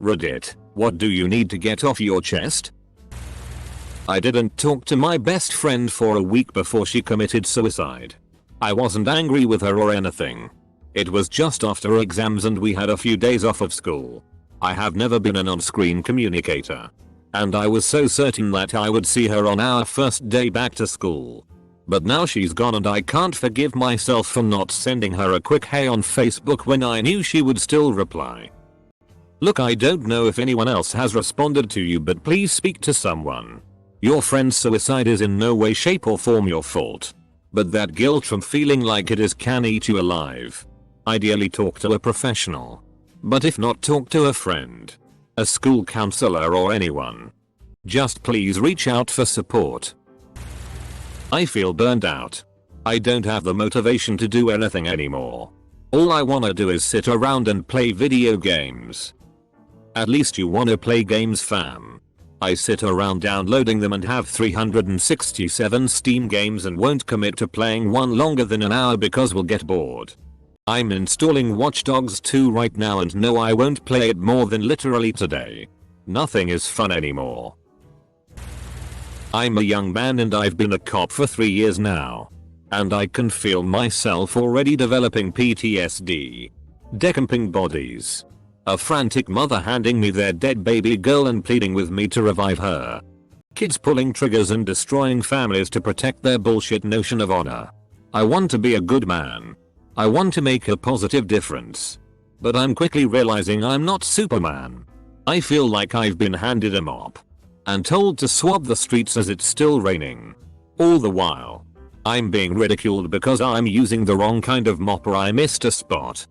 Reddit, what do you need to get off your chest? I didn't talk to my best friend for a week before she committed suicide. I wasn't angry with her or anything. It was just after exams and we had a few days off of school. I have never been an on-screen communicator. And I was so certain that I would see her on our first day back to school. But now she's gone and I can't forgive myself for not sending her a quick hey on Facebook when I knew she would still reply. Look, I don't know if anyone else has responded to you, but please speak to someone. Your friend's suicide is in no way, shape or form your fault. But that guilt from feeling like it is can eat you alive. Ideally talk to a professional. But if not, talk to a friend, a school counselor or anyone. Just please reach out for support. I feel burned out. I don't have the motivation to do anything anymore. All I wanna do is sit around and play video games. At least you wanna play games, fam. I sit around downloading them and have 367 Steam games and won't commit to playing one longer than an hour because we'll get bored. I'm installing Watch Dogs 2 right now and no, I won't play it more than literally today. Nothing is fun anymore. I'm a young man and I've been a cop for 3 years now. And I can feel myself already developing PTSD. Decamping bodies. A frantic mother handing me their dead baby girl and pleading with me to revive her. Kids pulling triggers and destroying families to protect their bullshit notion of honor. I want to be a good man. I want to make a positive difference. But I'm quickly realizing I'm not Superman. I feel like I've been handed a mop and told to swab the streets as it's still raining. All the while, I'm being ridiculed because I'm using the wrong kind of mop or I missed a spot.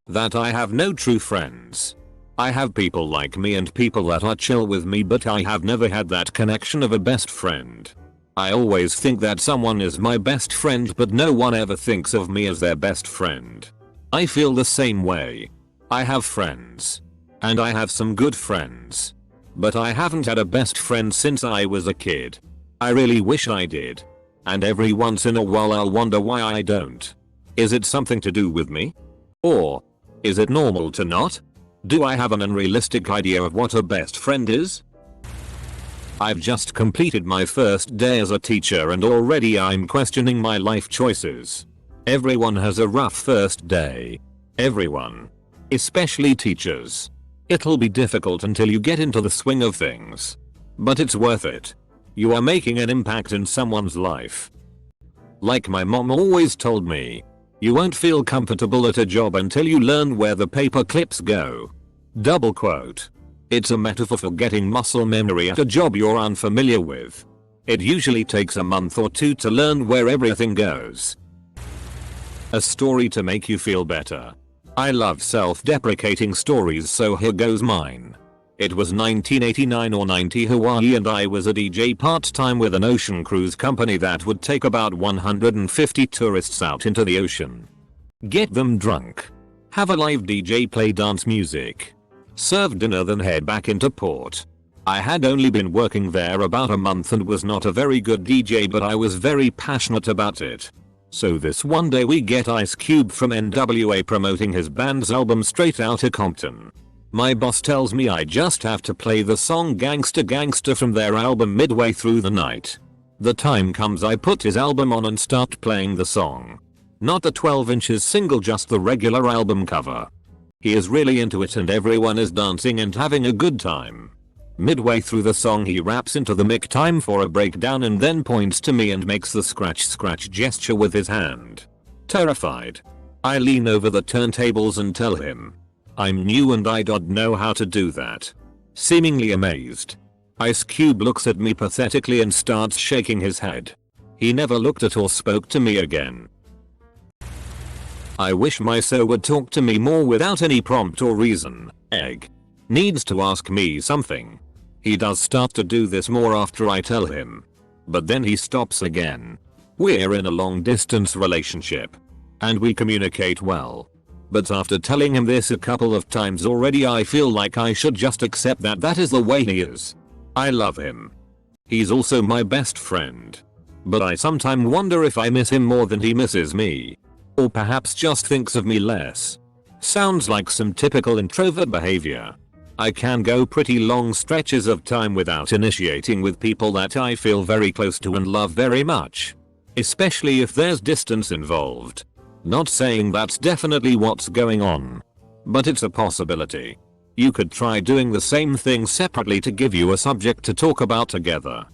That I have no true friends. I have people like me and people that are chill with me, but I have never had that connection of a best friend. I always think that someone is my best friend, but no one ever thinks of me as their best friend. I feel the same way. I have friends. And I have some good friends. But I haven't had a best friend since I was a kid. I really wish I did. And every once in a while I'll wonder why I don't. Is it something to do with me? Or is it normal to not? Do I have an unrealistic idea of what a best friend is? I've just completed my first day as a teacher and already I'm questioning my life choices. Everyone has a rough first day. Everyone. Especially teachers. It'll be difficult until you get into the swing of things. But it's worth it. You are making an impact in someone's life. Like my mom always told me, you won't feel comfortable at a job until you learn where the paper clips go. Double quote. It's a metaphor for getting muscle memory at a job you're unfamiliar with. It usually takes a month or two to learn where everything goes. A story to make you feel better. I love self-deprecating stories, so here goes mine. It was 1989 or 90 Hawaii and I was a DJ part-time with an ocean cruise company that would take about 150 tourists out into the ocean. Get them drunk. Have a live DJ play dance music. Serve dinner, then head back into port. I had only been working there about a month and was not a very good DJ, but I was very passionate about it. So this one day we get Ice Cube from NWA promoting his band's album Straight Outta Compton. My boss tells me I just have to play the song Gangsta Gangsta from their album midway through the night. The time comes, I put his album on and start playing the song. Not the 12 inches single, just the regular album cover. He is really into it and everyone is dancing and having a good time. Midway through the song he raps into the mic time for a breakdown and then points to me and makes the scratch gesture with his hand. Terrified, I lean over the turntables and tell him, I'm new and I don't know how to do that. Seemingly amazed, Ice Cube looks at me pathetically and starts shaking his head. He never looked at or spoke to me again. I wish my so would talk to me more without any prompt or reason. Egg needs to ask me something. He does start to do this more after I tell him. But then he stops again. We're in a long distance relationship. And we communicate well. But after telling him this a couple of times already, I feel like I should just accept that that is the way he is. I love him. He's also my best friend. But I sometimes wonder if I miss him more than he misses me. Or perhaps just thinks of me less. Sounds like some typical introvert behavior. I can go pretty long stretches of time without initiating with people that I feel very close to and love very much. Especially if there's distance involved. Not saying that's definitely what's going on. But it's a possibility. You could try doing the same thing separately to give you a subject to talk about together.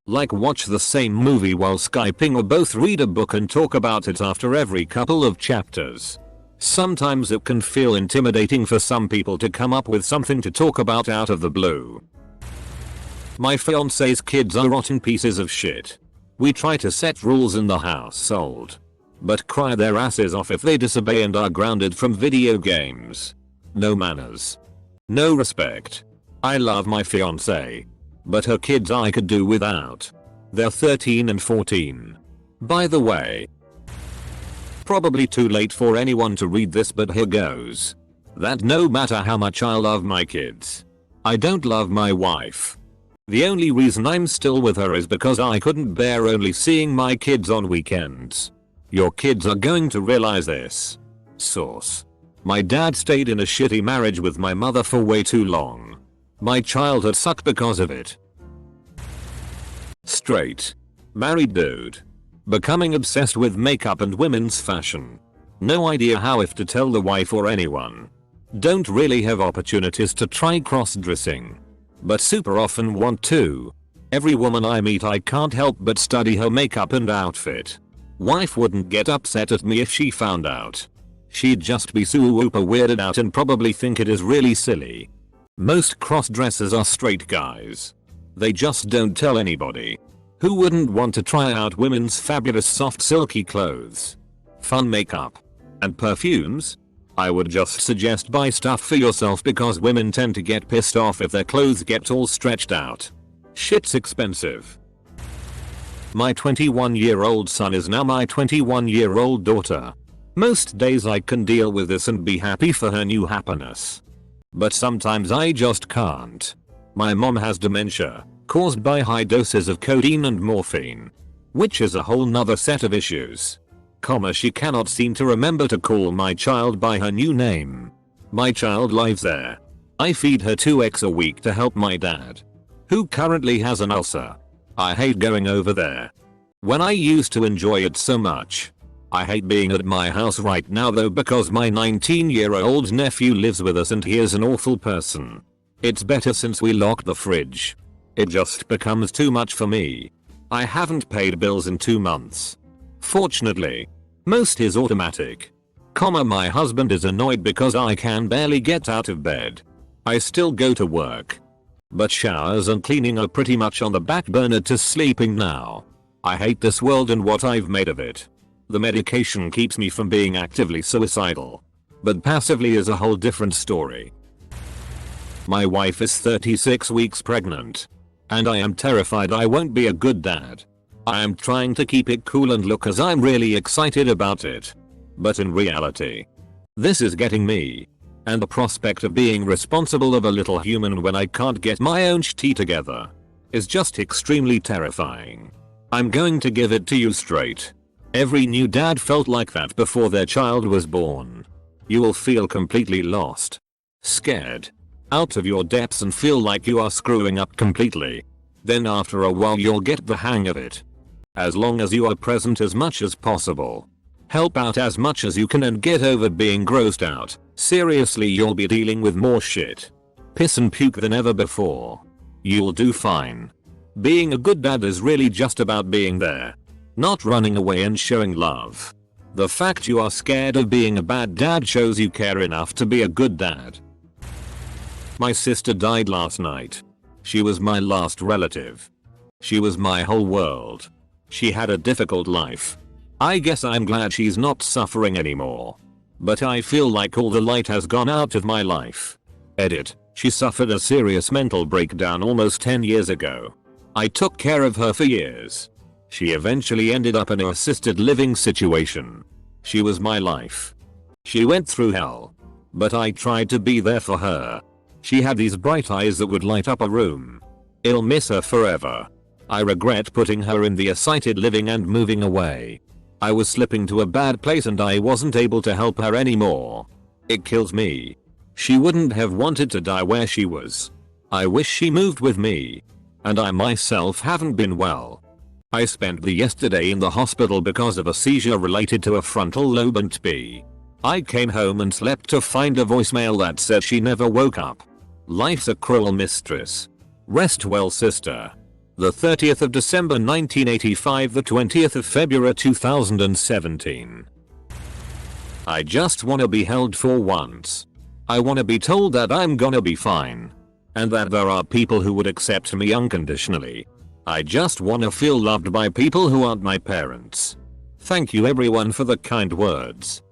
Like watch the same movie while Skyping, or both read a book and talk about it after every couple of chapters. Sometimes it can feel intimidating for some people to come up with something to talk about out of the blue. My fiance's kids are rotten pieces of shit. We try to set rules in the household, but cry their asses off if they disobey and are grounded from video games. No manners. No respect. I love my fiance, but her kids I could do without. They're 13 and 14. By the way. Probably too late for anyone to read this, but here goes. That no matter how much I love my kids, I don't love my wife. The only reason I'm still with her is because I couldn't bear only seeing my kids on weekends. Your kids are going to realize this. Source. My dad stayed in a shitty marriage with my mother for way too long. My childhood sucked because of it. Straight. Married dude. Becoming obsessed with makeup and women's fashion. No idea how if to tell the wife or anyone. Don't really have opportunities to try cross-dressing, but super often want to. Every woman I meet I can't help but study her makeup and outfit. Wife wouldn't get upset at me if she found out. She'd just be super weirded out and probably think it is really silly. Most cross-dressers are straight guys. They just don't tell anybody. Who wouldn't want to try out women's fabulous soft silky clothes, fun makeup, and perfumes? I would just suggest buy stuff for yourself because women tend to get pissed off if their clothes get all stretched out. Shit's expensive. My 21-year-old son is now my 21-year-old daughter. Most days I can deal with this and be happy for her new happiness. But sometimes I just can't. My mom has dementia, caused by high doses of codeine and morphine, which is a whole nother set of issues. She cannot seem to remember to call my child by her new name. My child lives there. I feed her 2 eggs a week to help my dad, who currently has an ulcer. I hate going over there when I used to enjoy it so much. I hate being at my house right now though because my 19-year-old nephew lives with us and he is an awful person. It's better since we locked the fridge. It just becomes too much for me. I haven't paid bills in 2 months. Fortunately, most is automatic. My husband is annoyed because I can barely get out of bed. I still go to work, but showers and cleaning are pretty much on the back burner to sleeping now. I hate this world and what I've made of it. The medication keeps me from being actively suicidal, but passively is a whole different story. My wife is 36 weeks pregnant, and I am terrified I won't be a good dad. I am trying to keep it cool and look as I'm really excited about it. But in reality, this is getting me. And the prospect of being responsible of a little human when I can't get my own shit together is just extremely terrifying. I'm going to give it to you straight. Every new dad felt like that before their child was born. You will feel completely lost, scared, out of your depths and feel like you are screwing up completely. Then after a while you'll get the hang of it. As long as you are present as much as possible, help out as much as you can and get over being grossed out, seriously you'll be dealing with more shit, piss and puke than ever before. You'll do fine. Being a good dad is really just about being there, not running away and showing love. The fact you are scared of being a bad dad shows you care enough to be a good dad. My sister died last night. She was my last relative. She was my whole world. She had a difficult life. I guess I'm glad she's not suffering anymore. But I feel like all the light has gone out of my life. Edit. She suffered a serious mental breakdown almost 10 years ago. I took care of her for years. She eventually ended up in an assisted living situation. She was my life. She went through hell, but I tried to be there for her. She had these bright eyes that would light up a room. I'll miss her forever. I regret putting her in the assisted living and moving away. I was slipping to a bad place and I wasn't able to help her anymore. It kills me. She wouldn't have wanted to die where she was. I wish she moved with me. And I myself haven't been well. I spent the yesterday in the hospital because of a seizure related to a frontal lobe and TB. I came home and slept to find a voicemail that said she never woke up. Life's a cruel mistress. Rest well, sister. The 30th of December 1985, the 20th of February 2017. I just wanna be held for once. I wanna be told that I'm gonna be fine. And that there are people who would accept me unconditionally. I just wanna feel loved by people who aren't my parents. Thank you everyone for the kind words.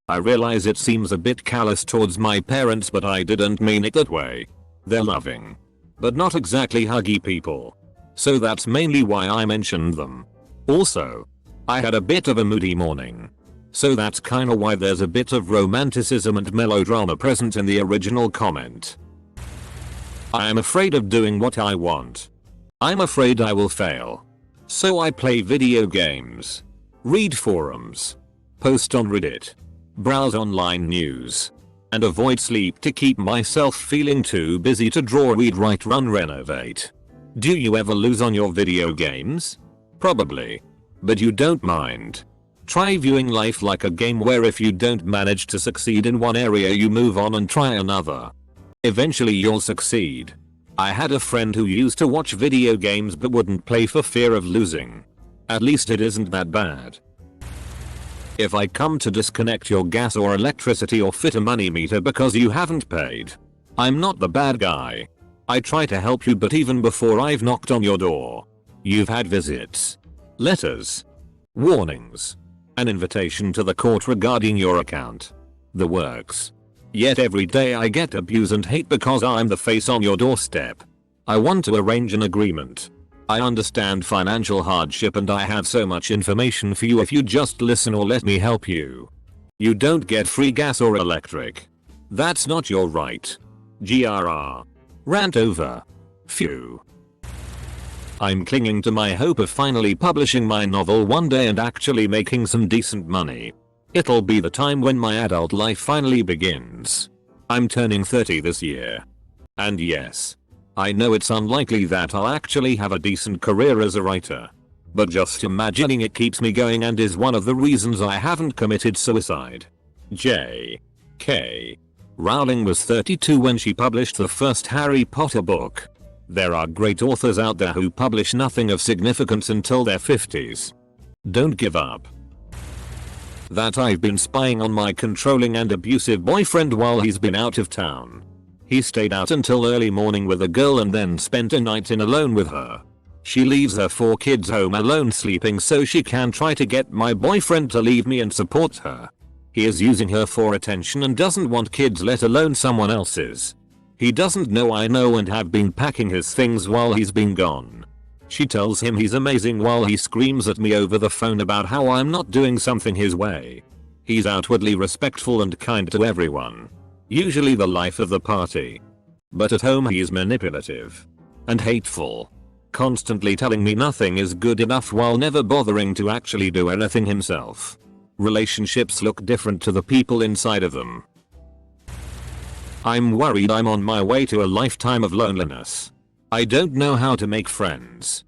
I realize it seems a bit callous towards my parents, but I didn't mean it that way. They're loving, but not exactly huggy people. So that's mainly why I mentioned them. Also, I had a bit of a moody morning. So that's kinda why there's a bit of romanticism and melodrama present in the original comment. I am afraid of doing what I want. I'm afraid I will fail. So I play video games, read forums, post on Reddit, browse online news, and avoid sleep to keep myself feeling too busy to draw, read, write, run, renovate. Do you ever lose on your video games? Probably. But you don't mind. Try viewing life like a game where if you don't manage to succeed in one area you move on and try another. Eventually you'll succeed. I had a friend who used to watch video games but wouldn't play for fear of losing. At least it isn't that bad. If I come to disconnect your gas or electricity or fit a money meter because you haven't paid, I'm not the bad guy. I try to help you, but even before I've knocked on your door, you've had visits, letters, warnings, an invitation to the court regarding your account. The works. Yet every day I get abuse and hate because I'm the face on your doorstep. I want to arrange an agreement. I understand financial hardship and I have so much information for you if you just listen or let me help you. You don't get free gas or electric. That's not your right. GRR. Rant over. Phew. I'm clinging to my hope of finally publishing my novel one day and actually making some decent money. It'll be the time when my adult life finally begins. I'm turning 30 this year. And yes, I know it's unlikely that I'll actually have a decent career as a writer. But just imagining it keeps me going and is one of the reasons I haven't committed suicide. J.K. Rowling was 32 when she published the first Harry Potter book. There are great authors out there who publish nothing of significance until their 50s. Don't give up. That I've been spying on my controlling and abusive boyfriend while he's been out of town. He stayed out until early morning with a girl and then spent a night in alone with her. She leaves her 4 kids home alone sleeping so she can try to get my boyfriend to leave me and support her. He is using her for attention and doesn't want kids, let alone someone else's. He doesn't know I know and have been packing his things while he's been gone. She tells him he's amazing while he screams at me over the phone about how I'm not doing something his way. He's outwardly respectful and kind to everyone. Usually the life of the party. But at home he's manipulative and hateful. Constantly telling me nothing is good enough while never bothering to actually do anything himself. Relationships look different to the people inside of them. I'm worried I'm on my way to a lifetime of loneliness. I don't know how to make friends.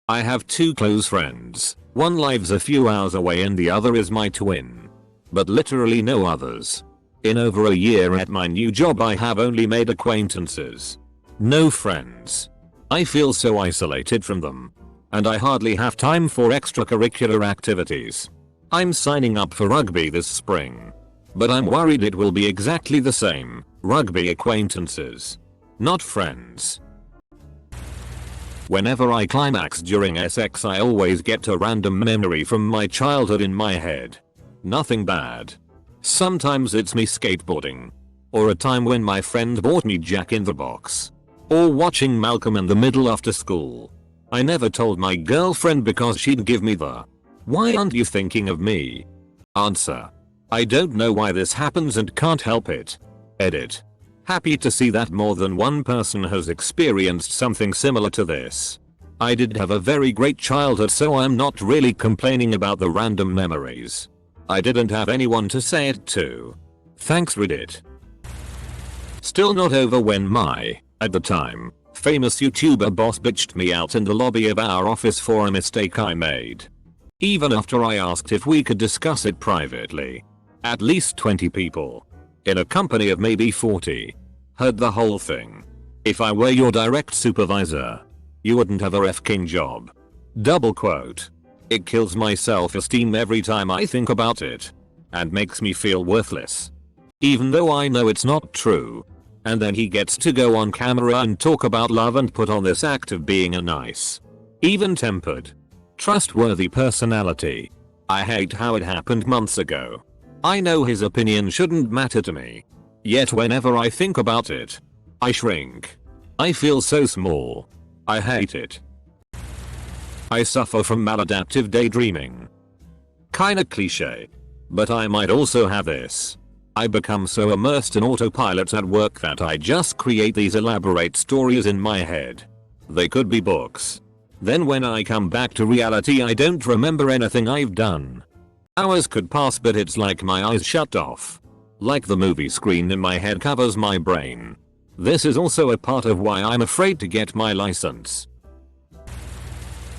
I have 2 close friends. One lives a few hours away and the other is my twin. But literally no others. In over a year at my new job I have only made acquaintances. No friends. I feel so isolated from them. And I hardly have time for extracurricular activities. I'm signing up for rugby this spring. But I'm worried it will be exactly the same. Rugby acquaintances. Not friends. Whenever I climax during SX I always get a random memory from my childhood in my head. Nothing bad. Sometimes it's me skateboarding. Or a time when my friend bought me Jack in the Box. Or watching Malcolm in the Middle after school. I never told my girlfriend because she'd give me the "why aren't you thinking of me?" answer. I don't know why this happens and can't help it. Edit. Happy to see that more than one person has experienced something similar to this. I did have a very great childhood, so I'm not really complaining about the random memories. I didn't have anyone to say it to. Thanks Reddit. Still not over when my, at the time, famous YouTuber boss bitched me out in the lobby of our office for a mistake I made. Even after I asked if we could discuss it privately. At least 20 people, in a company of maybe 40, heard the whole thing. If I were your direct supervisor, you wouldn't have a f***ing job. Double quote. It kills my self-esteem every time I think about it. And makes me feel worthless. Even though I know it's not true. And then he gets to go on camera and talk about love and put on this act of being a nice, even-tempered, trustworthy personality. I hate how it happened months ago. I know his opinion shouldn't matter to me. Yet whenever I think about it, I shrink. I feel so small. I hate it. I suffer from maladaptive daydreaming. Kinda cliche. But I might also have this. I become so immersed in autopilot at work that I just create these elaborate stories in my head. They could be books. Then when I come back to reality I don't remember anything I've done. Hours could pass but it's like my eyes shut off. Like the movie screen in my head covers my brain. This is also a part of why I'm afraid to get my license.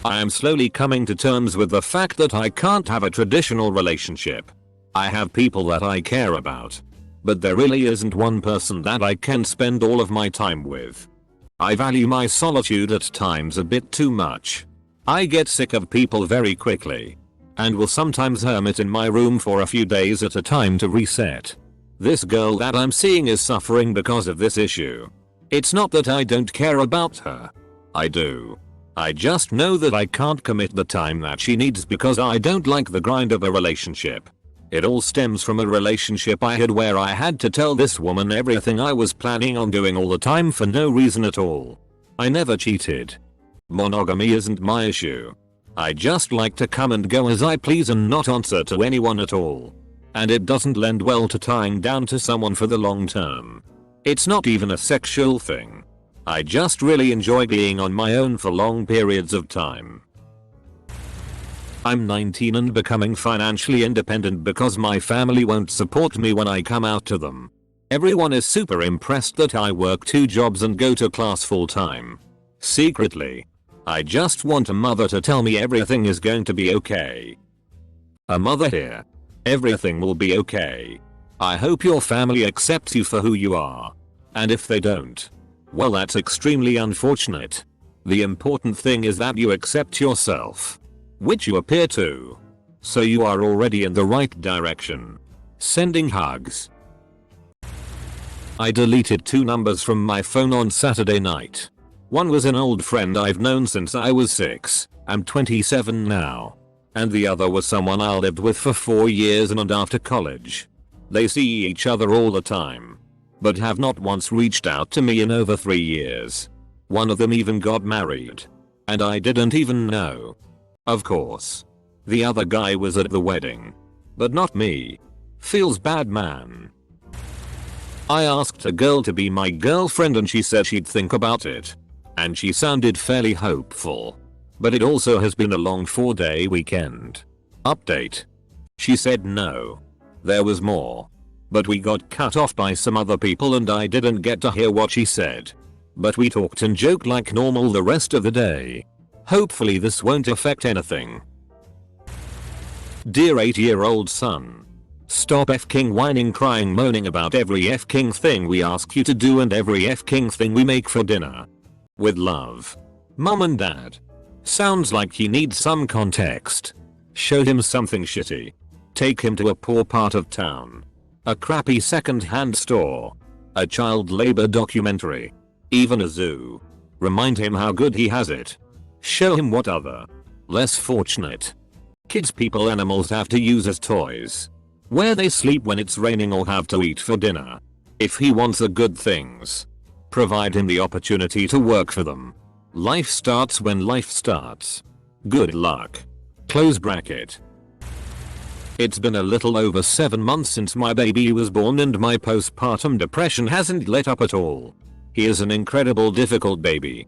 I am slowly coming to terms with the fact that I can't have a traditional relationship. I have people that I care about. But there really isn't one person that I can spend all of my time with. I value my solitude at times a bit too much. I get sick of people very quickly. And will sometimes hermit in my room for a few days at a time to reset. This girl that I'm seeing is suffering because of this issue. It's not that I don't care about her. I do. I just know that I can't commit the time that she needs because I don't like the grind of a relationship. It all stems from a relationship I had where I had to tell this woman everything I was planning on doing all the time for no reason at all. I never cheated. Monogamy isn't my issue. I just like to come and go as I please and not answer to anyone at all. And it doesn't lend well to tying down to someone for the long term. It's not even a sexual thing. I just really enjoy being on my own for long periods of time. I'm 19 and becoming financially independent because my family won't support me when I come out to them. Everyone is super impressed that I work 2 jobs and go to class full time. Secretly, I just want a mother to tell me everything is going to be okay. A mother here. Everything will be okay. I hope your family accepts you for who you are. And if they don't, well, that's extremely unfortunate. The important thing is that you accept yourself. Which you appear to. So you are already in the right direction. Sending hugs. I deleted 2 numbers from my phone on Saturday night. One was an old friend I've known since I was 6, I'm 27 now. And the other was someone I lived with for 4 years and after college. They see each other all the time. But have not once reached out to me in over 3 years. One of them even got married. And I didn't even know. Of course. The other guy was at the wedding. But not me. Feels bad, man. I asked a girl to be my girlfriend and she said she'd think about it. And she sounded fairly hopeful. But it also has been a long 4-day weekend. Update. She said no. There was more. But we got cut off by some other people and I didn't get to hear what she said. But we talked and joked like normal the rest of the day. Hopefully this won't affect anything. Dear 8-year-old son. Stop f***ing whining, crying, moaning about every f***ing thing we ask you to do and every f***ing thing we make for dinner. With love. Mom and Dad. Sounds like he needs some context. Show him something shitty. Take him to a poor part of town. A crappy second-hand store. A child labor documentary. Even a zoo. Remind him how good he has it. Show him what other, less fortunate kids, people, animals have to use as toys. Where they sleep when it's raining or have to eat for dinner. If he wants the good things, provide him the opportunity to work for them. Life starts when life starts. Good luck. Close bracket. It's been a little over 7 months since my baby was born and my postpartum depression hasn't let up at all. He is an incredible difficult baby.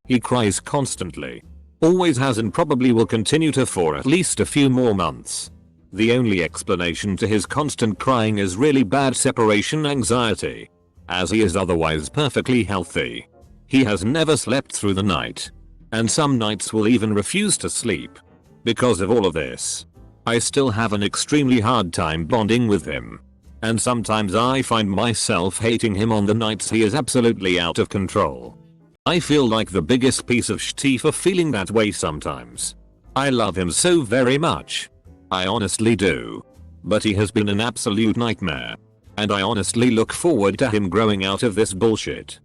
He cries constantly. Always has and probably will continue to for at least a few more months. The only explanation to his constant crying is really bad separation anxiety. as he is otherwise perfectly healthy. He has never slept through the night, and some nights will even refuse to sleep. Because of all of this, I still have an extremely hard time bonding with him. And sometimes I find myself hating him on the nights he is absolutely out of control. I feel like the biggest piece of shit for feeling that way sometimes. I love him so very much. I honestly do. But he has been an absolute nightmare. And I honestly look forward to him growing out of this bullshit.